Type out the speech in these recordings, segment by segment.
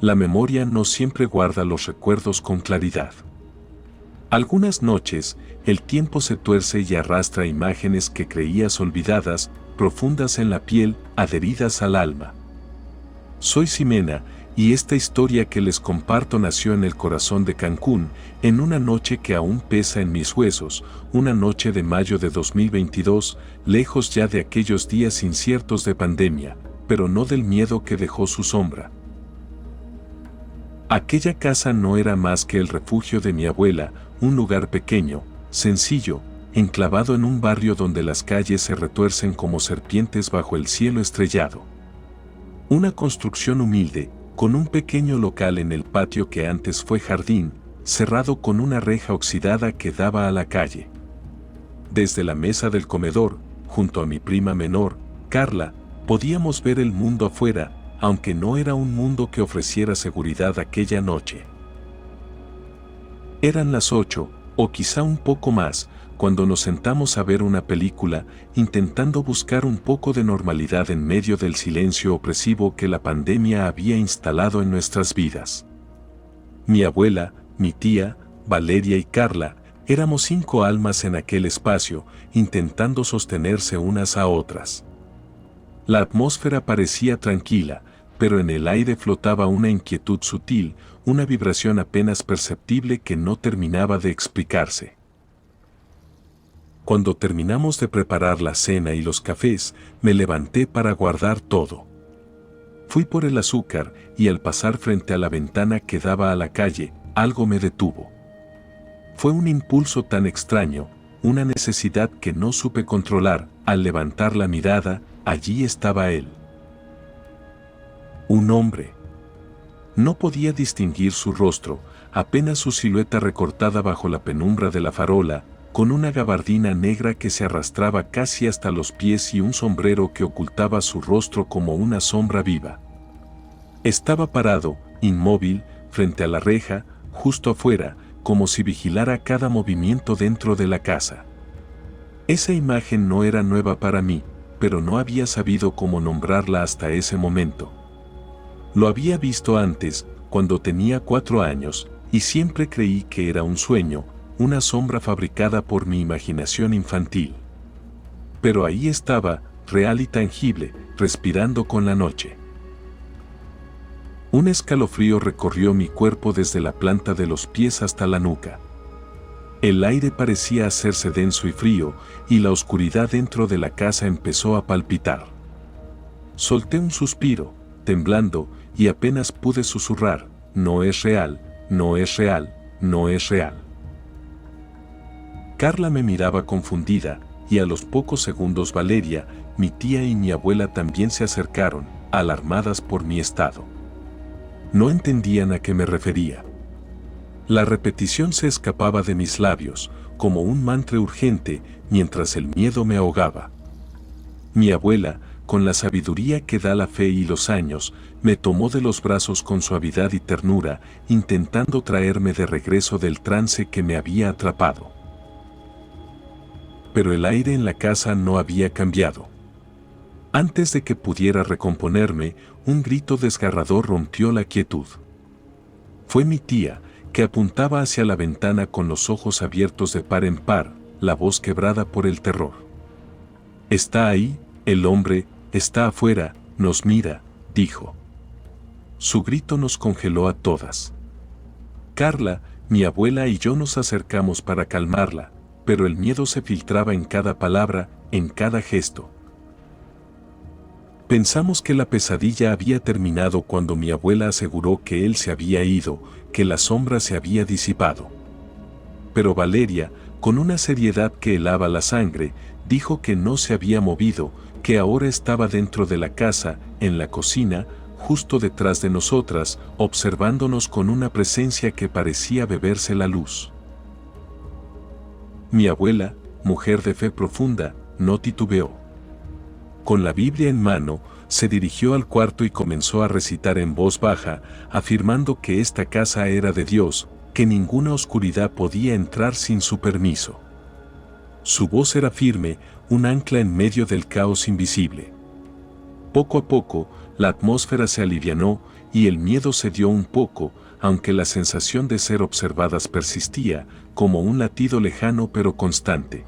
La memoria no siempre guarda los recuerdos con claridad. Algunas noches, el tiempo se tuerce y arrastra imágenes que creías olvidadas, profundas en la piel, adheridas al alma. Soy Ximena, y esta historia que les comparto nació en el corazón de Cancún, en una noche que aún pesa en mis huesos, una noche de mayo de 2022, lejos ya de aquellos días inciertos de pandemia, pero no del miedo que dejó su sombra. Aquella casa no era más que el refugio de mi abuela, un lugar pequeño, sencillo, enclavado en un barrio donde las calles se retuercen como serpientes bajo el cielo estrellado. Una construcción humilde, con un pequeño local en el patio que antes fue jardín, cerrado con una reja oxidada que daba a la calle. Desde la mesa del comedor, junto a mi prima menor, Carla, podíamos ver el mundo afuera, aunque no era un mundo que ofreciera seguridad aquella noche. Eran las 8, o quizá un poco más, cuando nos sentamos a ver una película, intentando buscar un poco de normalidad en medio del silencio opresivo que la pandemia había instalado en nuestras vidas. Mi abuela, mi tía, Valeria y Carla, éramos 5 almas en aquel espacio, intentando sostenerse unas a otras. La atmósfera parecía tranquila, pero en el aire flotaba una inquietud sutil, una vibración apenas perceptible que no terminaba de explicarse. Cuando terminamos de preparar la cena y los cafés, me levanté para guardar todo. Fui por el azúcar y al pasar frente a la ventana que daba a la calle, algo me detuvo. Fue un impulso tan extraño, una necesidad que no supe controlar. Al levantar la mirada, allí estaba él. Un hombre. No podía distinguir su rostro, apenas su silueta recortada bajo la penumbra de la farola, con una gabardina negra que se arrastraba casi hasta los pies y un sombrero que ocultaba su rostro como una sombra viva. Estaba parado, inmóvil, frente a la reja, justo afuera, como si vigilara cada movimiento dentro de la casa. Esa imagen no era nueva para mí, pero no había sabido cómo nombrarla hasta ese momento. Lo había visto antes, cuando tenía 4 años, y siempre creí que era un sueño, una sombra fabricada por mi imaginación infantil. Pero ahí estaba, real y tangible, respirando con la noche. Un escalofrío recorrió mi cuerpo desde la planta de los pies hasta la nuca. El aire parecía hacerse denso y frío, y la oscuridad dentro de la casa empezó a palpitar. Solté un suspiro, temblando, y apenas pude susurrar: no es real, no es real, no es real. Carla me miraba confundida, y a los pocos segundos Valeria, mi tía y mi abuela también se acercaron, alarmadas por mi estado. No entendían a qué me refería. La repetición se escapaba de mis labios, como un mantra urgente, mientras el miedo me ahogaba. Mi abuela, con la sabiduría que da la fe y los años, me tomó de los brazos con suavidad y ternura, intentando traerme de regreso del trance que me había atrapado. Pero el aire en la casa no había cambiado. Antes de que pudiera recomponerme, un grito desgarrador rompió la quietud. Fue mi tía, que apuntaba hacia la ventana con los ojos abiertos de par en par, la voz quebrada por el terror. «Está ahí, el hombre, está afuera, nos mira», dijo. Su grito nos congeló a todas. Carla, mi abuela y yo nos acercamos para calmarla, pero el miedo se filtraba en cada palabra, en cada gesto. Pensamos que la pesadilla había terminado cuando mi abuela aseguró que él se había ido, que la sombra se había disipado. Pero Valeria, con una seriedad que helaba la sangre, dijo que no se había movido, que ahora estaba dentro de la casa, en la cocina, justo detrás de nosotras, observándonos con una presencia que parecía beberse la luz. Mi abuela, mujer de fe profunda, no titubeó. Con la Biblia en mano, se dirigió al cuarto y comenzó a recitar en voz baja, afirmando que esta casa era de Dios, que ninguna oscuridad podía entrar sin su permiso. Su voz era firme, un ancla en medio del caos invisible. Poco a poco, la atmósfera se alivianó, y el miedo cedió un poco, aunque la sensación de ser observadas persistía, como un latido lejano pero constante.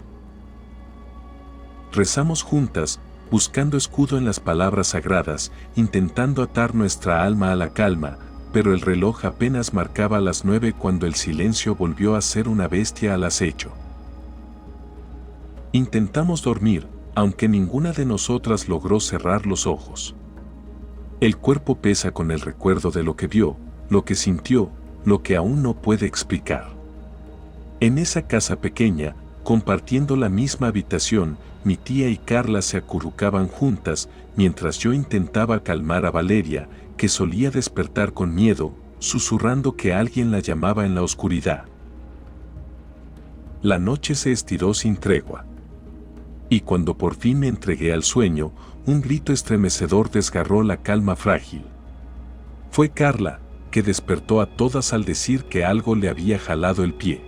Rezamos juntas, buscando escudo en las palabras sagradas, intentando atar nuestra alma a la calma, pero el reloj apenas marcaba las 9 cuando el silencio volvió a ser una bestia al acecho. Intentamos dormir, aunque ninguna de nosotras logró cerrar los ojos. El cuerpo pesa con el recuerdo de lo que vio, lo que sintió, lo que aún no puede explicar. En esa casa pequeña, compartiendo la misma habitación, mi tía y Carla se acurrucaban juntas, mientras yo intentaba calmar a Valeria, que solía despertar con miedo, susurrando que alguien la llamaba en la oscuridad. La noche se estiró sin tregua. Y cuando por fin me entregué al sueño, un grito estremecedor desgarró la calma frágil. Fue Carla, que despertó a todas al decir que algo le había jalado el pie.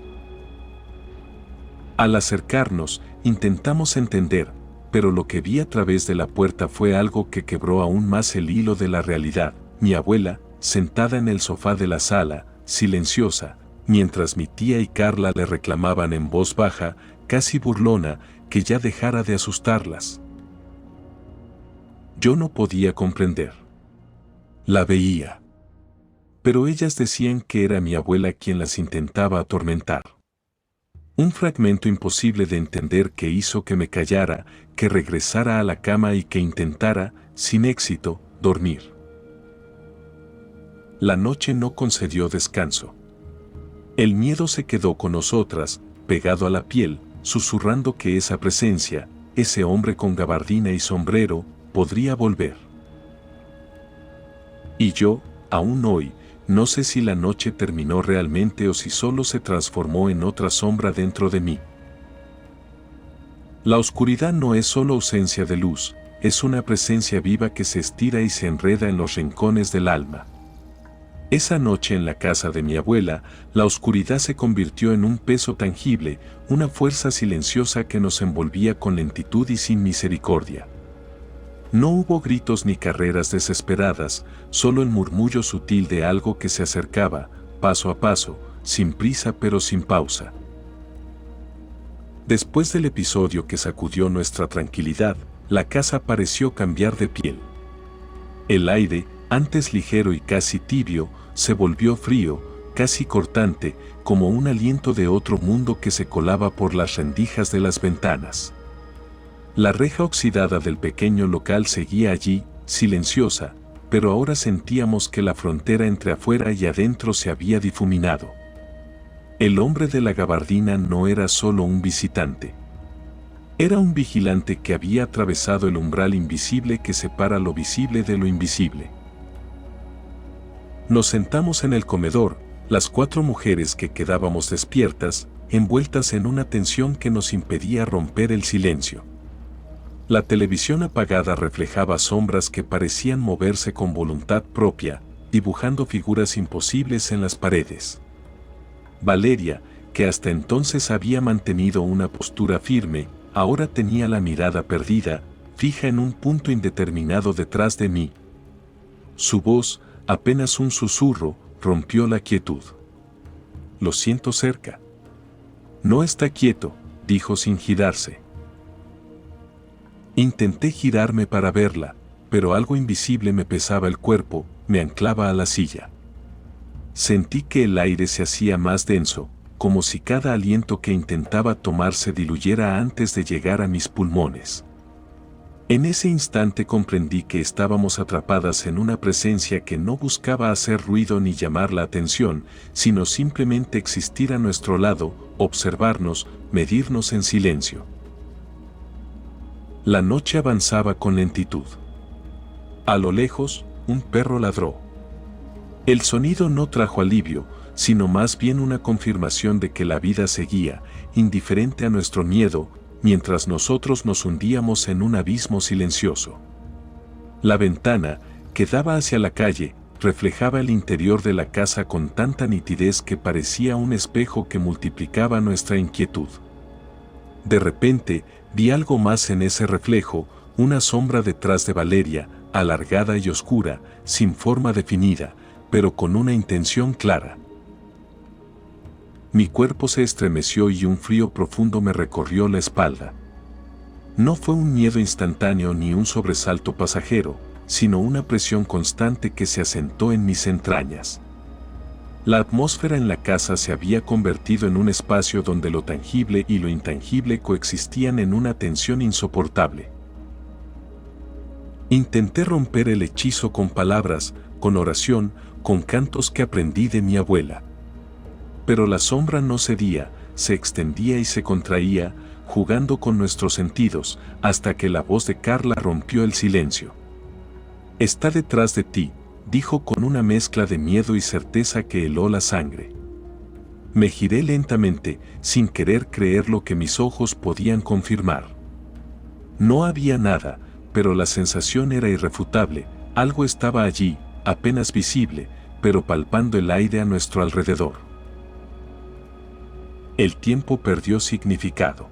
Al acercarnos, intentamos entender, pero lo que vi a través de la puerta fue algo que quebró aún más el hilo de la realidad. Mi abuela, sentada en el sofá de la sala, silenciosa, mientras mi tía y Carla le reclamaban en voz baja, casi burlona, que ya dejara de asustarlas. Yo no podía comprender. La veía. Pero ellas decían que era mi abuela quien las intentaba atormentar. Un fragmento imposible de entender que hizo que me callara, que regresara a la cama y que intentara, sin éxito, dormir. La noche no concedió descanso. El miedo se quedó con nosotras, pegado a la piel, susurrando que esa presencia, ese hombre con gabardina y sombrero, podría volver. Y yo, aún hoy, no sé si la noche terminó realmente o si solo se transformó en otra sombra dentro de mí. La oscuridad no es solo ausencia de luz, es una presencia viva que se estira y se enreda en los rincones del alma. Esa noche en la casa de mi abuela, la oscuridad se convirtió en un peso tangible, una fuerza silenciosa que nos envolvía con lentitud y sin misericordia. No hubo gritos ni carreras desesperadas, solo el murmullo sutil de algo que se acercaba, paso a paso, sin prisa pero sin pausa. Después del episodio que sacudió nuestra tranquilidad, la casa pareció cambiar de piel. El aire, antes ligero y casi tibio, se volvió frío, casi cortante, como un aliento de otro mundo que se colaba por las rendijas de las ventanas. La reja oxidada del pequeño local seguía allí, silenciosa, pero ahora sentíamos que la frontera entre afuera y adentro se había difuminado. El hombre de la gabardina no era solo un visitante. Era un vigilante que había atravesado el umbral invisible que separa lo visible de lo invisible. Nos sentamos en el comedor, las 4 mujeres que quedábamos despiertas, envueltas en una tensión que nos impedía romper el silencio. La televisión apagada reflejaba sombras que parecían moverse con voluntad propia, dibujando figuras imposibles en las paredes. Valeria, que hasta entonces había mantenido una postura firme, ahora tenía la mirada perdida, fija en un punto indeterminado detrás de mí. Su voz, apenas un susurro, rompió la quietud. «Lo siento cerca». «No está quieto», dijo sin girarse. Intenté girarme para verla, pero algo invisible me pesaba el cuerpo, me anclaba a la silla. Sentí que el aire se hacía más denso, como si cada aliento que intentaba tomar se diluyera antes de llegar a mis pulmones. En ese instante comprendí que estábamos atrapadas en una presencia que no buscaba hacer ruido ni llamar la atención, sino simplemente existir a nuestro lado, observarnos, medirnos en silencio. La noche avanzaba con lentitud. A lo lejos, un perro ladró. El sonido no trajo alivio, sino más bien una confirmación de que la vida seguía, indiferente a nuestro miedo, mientras nosotros nos hundíamos en un abismo silencioso. La ventana, que daba hacia la calle, reflejaba el interior de la casa con tanta nitidez que parecía un espejo que multiplicaba nuestra inquietud. De repente, vi algo más en ese reflejo, una sombra detrás de Valeria, alargada y oscura, sin forma definida, pero con una intención clara. Mi cuerpo se estremeció y un frío profundo me recorrió la espalda. No fue un miedo instantáneo ni un sobresalto pasajero, sino una presión constante que se asentó en mis entrañas. La atmósfera en la casa se había convertido en un espacio donde lo tangible y lo intangible coexistían en una tensión insoportable. Intenté romper el hechizo con palabras, con oración, con cantos que aprendí de mi abuela. Pero la sombra no cedía, se extendía y se contraía, jugando con nuestros sentidos, hasta que la voz de Carla rompió el silencio. «Está detrás de ti», dijo con una mezcla de miedo y certeza que heló la sangre. Me giré lentamente, sin querer creer lo que mis ojos podían confirmar. No había nada, pero la sensación era irrefutable, algo estaba allí, apenas visible, pero palpando el aire a nuestro alrededor. El tiempo perdió significado.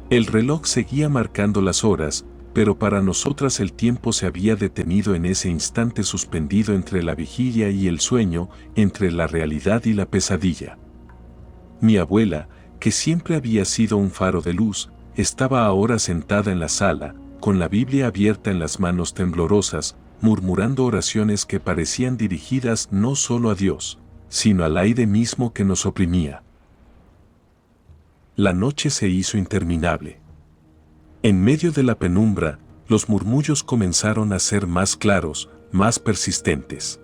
El reloj seguía marcando las horas, pero para nosotras el tiempo se había detenido en ese instante suspendido entre la vigilia y el sueño, entre la realidad y la pesadilla. Mi abuela, que siempre había sido un faro de luz, estaba ahora sentada en la sala, con la Biblia abierta en las manos temblorosas, murmurando oraciones que parecían dirigidas no solo a Dios, sino al aire mismo que nos oprimía. La noche se hizo interminable. En medio de la penumbra, los murmullos comenzaron a ser más claros, más persistentes.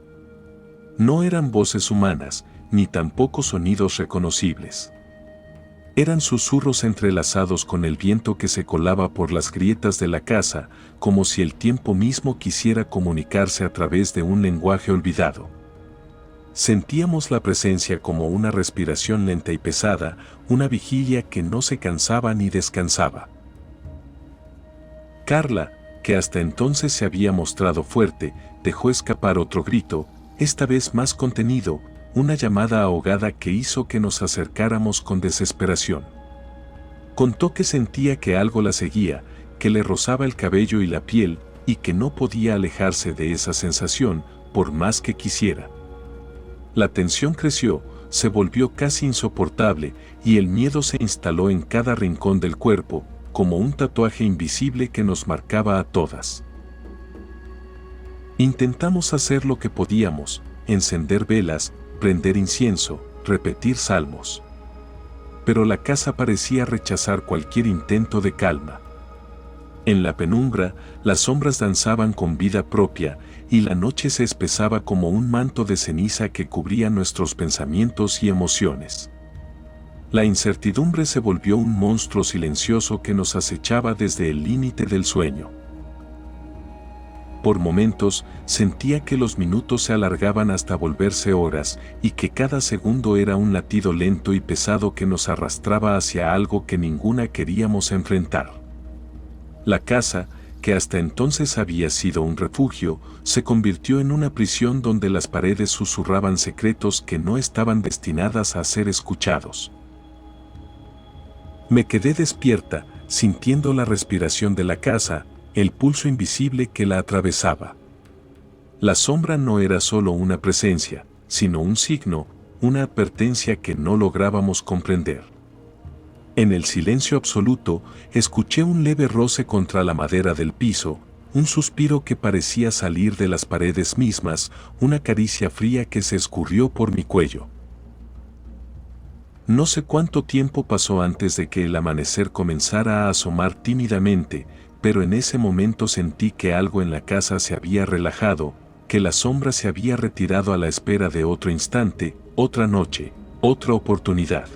No eran voces humanas, ni tampoco sonidos reconocibles. Eran susurros entrelazados con el viento que se colaba por las grietas de la casa, como si el tiempo mismo quisiera comunicarse a través de un lenguaje olvidado. Sentíamos la presencia como una respiración lenta y pesada, una vigilia que no se cansaba ni descansaba. Carla, que hasta entonces se había mostrado fuerte, dejó escapar otro grito, esta vez más contenido, una llamada ahogada que hizo que nos acercáramos con desesperación. Contó que sentía que algo la seguía, que le rozaba el cabello y la piel, y que no podía alejarse de esa sensación, por más que quisiera. La tensión creció, se volvió casi insoportable, y el miedo se instaló en cada rincón del cuerpo, como un tatuaje invisible que nos marcaba a todas. Intentamos hacer lo que podíamos, encender velas, prender incienso, repetir salmos. Pero la casa parecía rechazar cualquier intento de calma. En la penumbra, las sombras danzaban con vida propia, y la noche se espesaba como un manto de ceniza que cubría nuestros pensamientos y emociones. La incertidumbre se volvió un monstruo silencioso que nos acechaba desde el límite del sueño. Por momentos, sentía que los minutos se alargaban hasta volverse horas, y que cada segundo era un latido lento y pesado que nos arrastraba hacia algo que ninguna queríamos enfrentar. La casa, que hasta entonces había sido un refugio, se convirtió en una prisión donde las paredes susurraban secretos que no estaban destinadas a ser escuchados. Me quedé despierta, sintiendo la respiración de la casa, el pulso invisible que la atravesaba. La sombra no era solo una presencia, sino un signo, una advertencia que no lográbamos comprender. En el silencio absoluto, escuché un leve roce contra la madera del piso, un suspiro que parecía salir de las paredes mismas, una caricia fría que se escurrió por mi cuello. No sé cuánto tiempo pasó antes de que el amanecer comenzara a asomar tímidamente, pero en ese momento sentí que algo en la casa se había relajado, que la sombra se había retirado a la espera de otro instante, otra noche, otra oportunidad.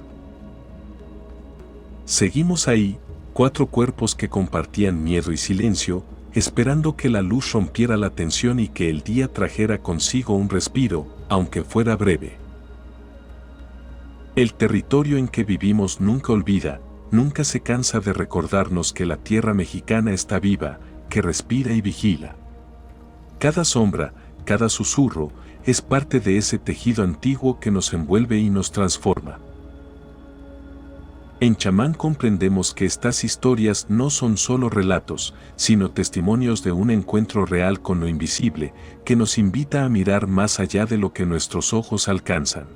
Seguimos ahí, 4 cuerpos que compartían miedo y silencio, esperando que la luz rompiera la tensión y que el día trajera consigo un respiro, aunque fuera breve. El territorio en que vivimos nunca olvida, nunca se cansa de recordarnos que la tierra mexicana está viva, que respira y vigila. Cada sombra, cada susurro, es parte de ese tejido antiguo que nos envuelve y nos transforma. En chamán comprendemos que estas historias no son solo relatos, sino testimonios de un encuentro real con lo invisible, que nos invita a mirar más allá de lo que nuestros ojos alcanzan.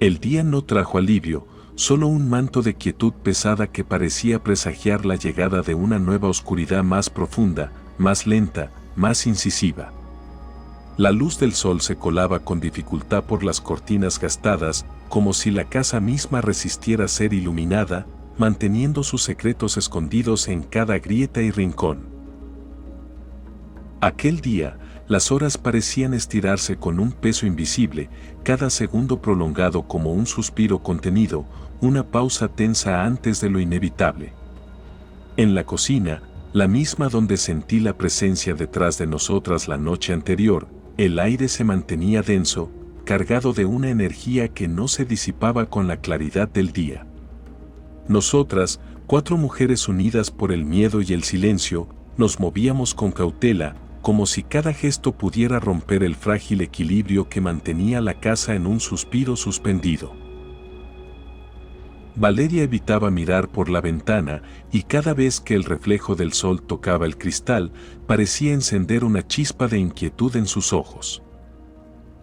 El día no trajo alivio, solo un manto de quietud pesada que parecía presagiar la llegada de una nueva oscuridad más profunda, más lenta, más incisiva. La luz del sol se colaba con dificultad por las cortinas gastadas, como si la casa misma resistiera ser iluminada, manteniendo sus secretos escondidos en cada grieta y rincón. Aquel día, las horas parecían estirarse con un peso invisible, cada segundo prolongado como un suspiro contenido, una pausa tensa antes de lo inevitable. En la cocina, la misma donde sentí la presencia detrás de nosotras la noche anterior, el aire se mantenía denso, cargado de una energía que no se disipaba con la claridad del día. Nosotras, 4 mujeres unidas por el miedo y el silencio, nos movíamos con cautela, como si cada gesto pudiera romper el frágil equilibrio que mantenía la casa en un suspiro suspendido. Valeria evitaba mirar por la ventana y cada vez que el reflejo del sol tocaba el cristal, parecía encender una chispa de inquietud en sus ojos.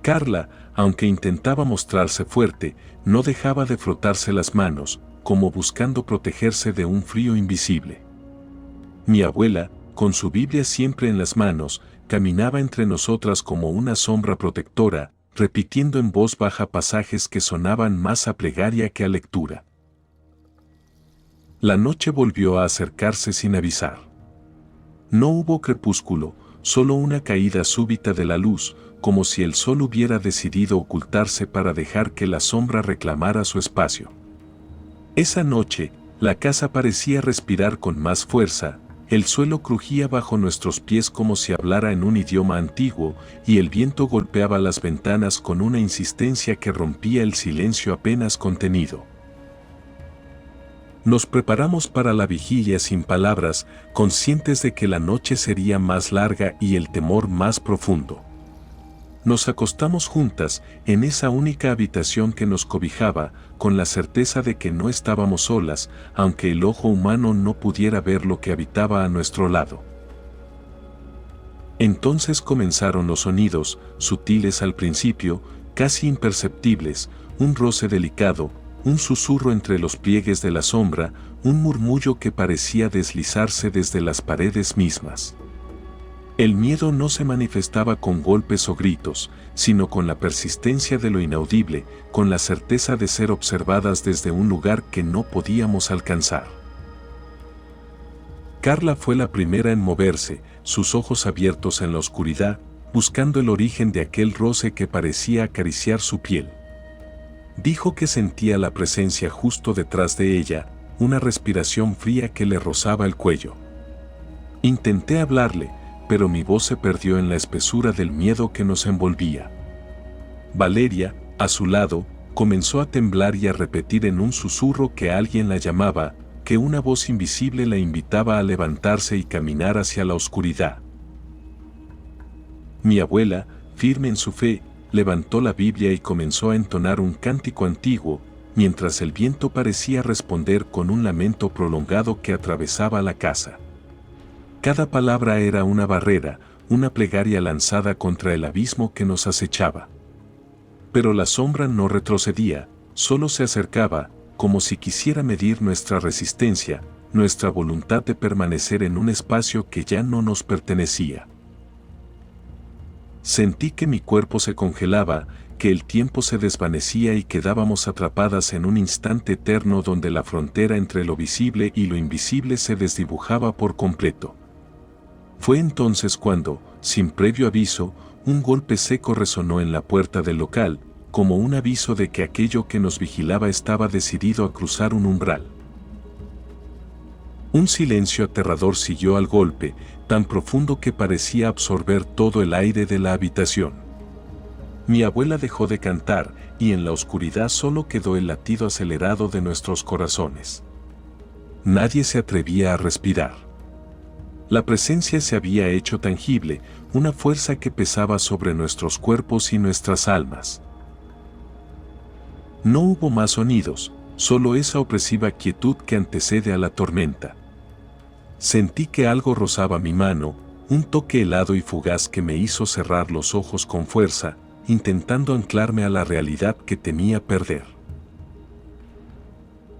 Carla, aunque intentaba mostrarse fuerte, no dejaba de frotarse las manos, como buscando protegerse de un frío invisible. Mi abuela, con su Biblia siempre en las manos, caminaba entre nosotras como una sombra protectora, repitiendo en voz baja pasajes que sonaban más a plegaria que a lectura. La noche volvió a acercarse sin avisar. No hubo crepúsculo, solo una caída súbita de la luz, como si el sol hubiera decidido ocultarse para dejar que la sombra reclamara su espacio. Esa noche, la casa parecía respirar con más fuerza, el suelo crujía bajo nuestros pies como si hablara en un idioma antiguo, y el viento golpeaba las ventanas con una insistencia que rompía el silencio apenas contenido. Nos preparamos para la vigilia sin palabras, conscientes de que la noche sería más larga y el temor más profundo. Nos acostamos juntas en esa única habitación que nos cobijaba, con la certeza de que no estábamos solas, aunque el ojo humano no pudiera ver lo que habitaba a nuestro lado. Entonces comenzaron los sonidos, sutiles al principio, casi imperceptibles, un roce delicado, un susurro entre los pliegues de la sombra, un murmullo que parecía deslizarse desde las paredes mismas. El miedo no se manifestaba con golpes o gritos, sino con la persistencia de lo inaudible, con la certeza de ser observadas desde un lugar que no podíamos alcanzar. Carla fue la primera en moverse, sus ojos abiertos en la oscuridad, buscando el origen de aquel roce que parecía acariciar su piel. Dijo que sentía la presencia justo detrás de ella, una respiración fría que le rozaba el cuello. Intenté hablarle, pero mi voz se perdió en la espesura del miedo que nos envolvía. Valeria, a su lado, comenzó a temblar y a repetir en un susurro que alguien la llamaba, que una voz invisible la invitaba a levantarse y caminar hacia la oscuridad. Mi abuela, firme en su fe, levantó la Biblia y comenzó a entonar un cántico antiguo, mientras el viento parecía responder con un lamento prolongado que atravesaba la casa. Cada palabra era una barrera, una plegaria lanzada contra el abismo que nos acechaba. Pero la sombra no retrocedía, solo se acercaba, como si quisiera medir nuestra resistencia, nuestra voluntad de permanecer en un espacio que ya no nos pertenecía. Sentí que mi cuerpo se congelaba, que el tiempo se desvanecía y quedábamos atrapadas en un instante eterno donde la frontera entre lo visible y lo invisible se desdibujaba por completo. Fue entonces cuando, sin previo aviso, un golpe seco resonó en la puerta del local, como un aviso de que aquello que nos vigilaba estaba decidido a cruzar un umbral. Un silencio aterrador siguió al golpe, tan profundo que parecía absorber todo el aire de la habitación. Mi abuela dejó de cantar, y en la oscuridad solo quedó el latido acelerado de nuestros corazones. Nadie se atrevía a respirar. La presencia se había hecho tangible, una fuerza que pesaba sobre nuestros cuerpos y nuestras almas. No hubo más sonidos, solo esa opresiva quietud que antecede a la tormenta. Sentí que algo rozaba mi mano, un toque helado y fugaz que me hizo cerrar los ojos con fuerza, intentando anclarme a la realidad que temía perder.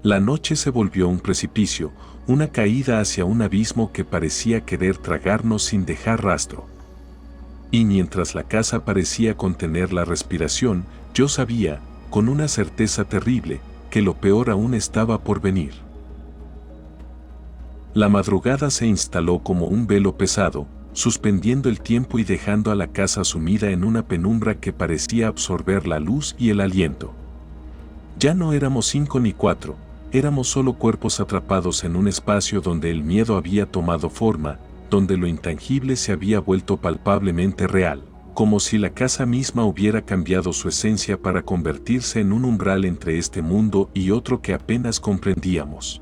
La noche se volvió un precipicio, una caída hacia un abismo que parecía querer tragarnos sin dejar rastro. Y mientras la casa parecía contener la respiración, yo sabía, con una certeza terrible, que lo peor aún estaba por venir. La madrugada se instaló como un velo pesado, suspendiendo el tiempo y dejando a la casa sumida en una penumbra que parecía absorber la luz y el aliento. Ya no éramos 5 ni 4, éramos solo cuerpos atrapados en un espacio donde el miedo había tomado forma, donde lo intangible se había vuelto palpablemente real, como si la casa misma hubiera cambiado su esencia para convertirse en un umbral entre este mundo y otro que apenas comprendíamos.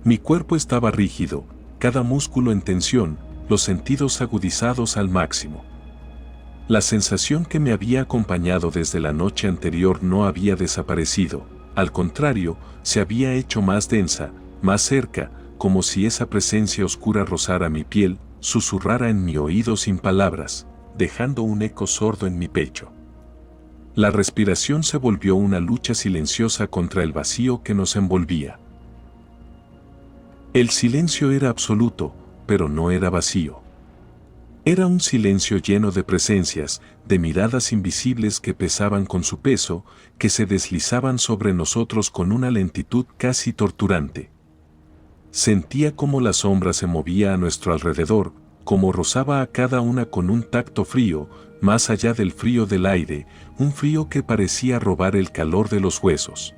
Mi cuerpo estaba rígido, cada músculo en tensión, los sentidos agudizados al máximo. La sensación que me había acompañado desde la noche anterior no había desaparecido, al contrario, se había hecho más densa, más cerca, como si esa presencia oscura rozara mi piel, susurrara en mi oído sin palabras, dejando un eco sordo en mi pecho. La respiración se volvió una lucha silenciosa contra el vacío que nos envolvía. El silencio era absoluto, pero no era vacío. Era un silencio lleno de presencias, de miradas invisibles que pesaban con su peso, que se deslizaban sobre nosotros con una lentitud casi torturante. Sentía cómo la sombra se movía a nuestro alrededor, cómo rozaba a cada una con un tacto frío, más allá del frío del aire, un frío que parecía robar el calor de los huesos.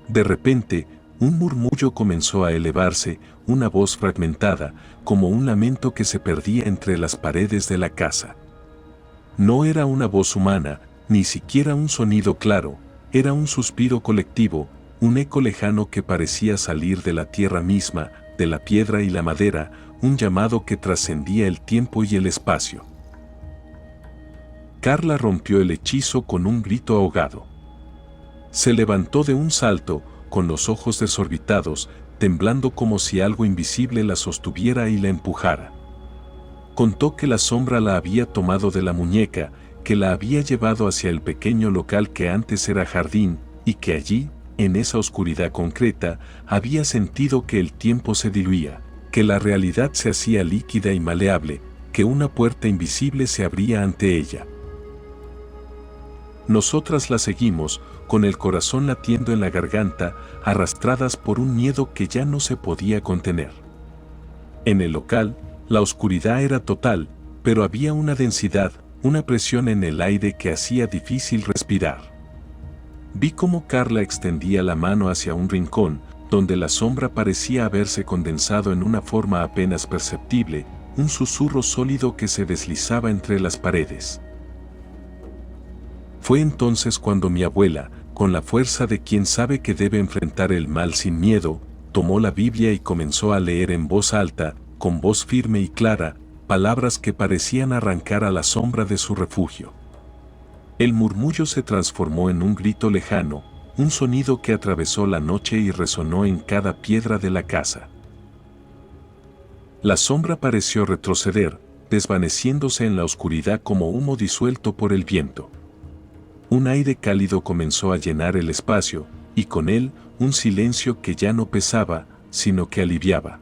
De repente, un murmullo comenzó a elevarse, una voz fragmentada, como un lamento que se perdía entre las paredes de la casa. No era una voz humana, ni siquiera un sonido claro, era un suspiro colectivo, un eco lejano que parecía salir de la tierra misma, de la piedra y la madera, un llamado que trascendía el tiempo y el espacio. Carla rompió el hechizo con un grito ahogado. Se levantó de un salto, con los ojos desorbitados, temblando como si algo invisible la sostuviera y la empujara. Contó que la sombra la había tomado de la muñeca, que la había llevado hacia el pequeño local que antes era jardín, y que allí, en esa oscuridad concreta, había sentido que el tiempo se diluía, que la realidad se hacía líquida y maleable, que una puerta invisible se abría ante ella. Nosotras la seguimos, con el corazón latiendo en la garganta, arrastradas por un miedo que ya no se podía contener. En el local, la oscuridad era total, pero había una densidad, una presión en el aire que hacía difícil respirar. Vi cómo Carla extendía la mano hacia un rincón, donde la sombra parecía haberse condensado en una forma apenas perceptible, un susurro sólido que se deslizaba entre las paredes. Fue entonces cuando mi abuela, con la fuerza de quien sabe que debe enfrentar el mal sin miedo, tomó la Biblia y comenzó a leer en voz alta, con voz firme y clara, palabras que parecían arrancar a la sombra de su refugio. El murmullo se transformó en un grito lejano, un sonido que atravesó la noche y resonó en cada piedra de la casa. La sombra pareció retroceder, desvaneciéndose en la oscuridad como humo disuelto por el viento. Un aire cálido comenzó a llenar el espacio, y con él, un silencio que ya no pesaba, sino que aliviaba.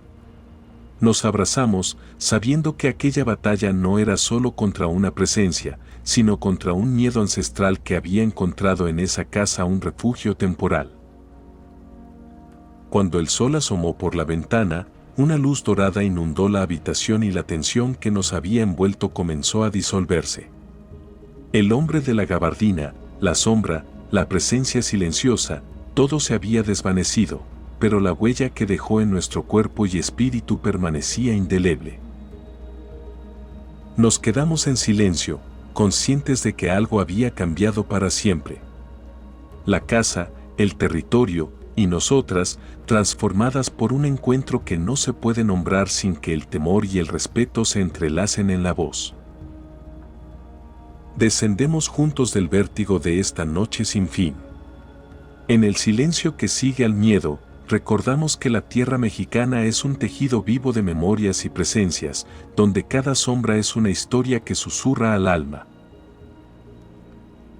Nos abrazamos, sabiendo que aquella batalla no era solo contra una presencia, sino contra un miedo ancestral que había encontrado en esa casa un refugio temporal. Cuando el sol asomó por la ventana, una luz dorada inundó la habitación y la tensión que nos había envuelto comenzó a disolverse. El hombre de la gabardina, la sombra, la presencia silenciosa, todo se había desvanecido, pero la huella que dejó en nuestro cuerpo y espíritu permanecía indeleble. Nos quedamos en silencio, conscientes de que algo había cambiado para siempre. La casa, el territorio, y nosotras, transformadas por un encuentro que no se puede nombrar sin que el temor y el respeto se entrelacen en la voz. Descendemos juntos del vértigo de esta noche sin fin. En el silencio que sigue al miedo, recordamos que la tierra mexicana es un tejido vivo de memorias y presencias, donde cada sombra es una historia que susurra al alma.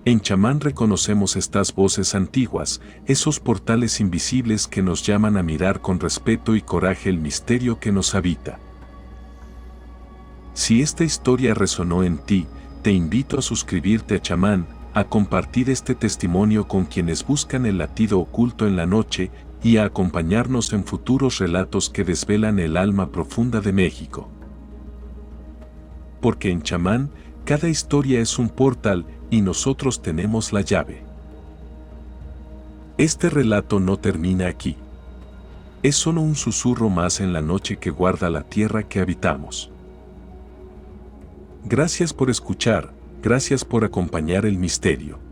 En chamán reconocemos estas voces antiguas, esos portales invisibles que nos llaman a mirar con respeto y coraje el misterio que nos habita. Si esta historia resonó en ti, te invito a suscribirte a Chamán, a compartir este testimonio con quienes buscan el latido oculto en la noche y a acompañarnos en futuros relatos que desvelan el alma profunda de México. Porque en Chamán, cada historia es un portal y nosotros tenemos la llave. Este relato no termina aquí. Es solo un susurro más en la noche que guarda la tierra que habitamos. Gracias por escuchar, gracias por acompañar el misterio.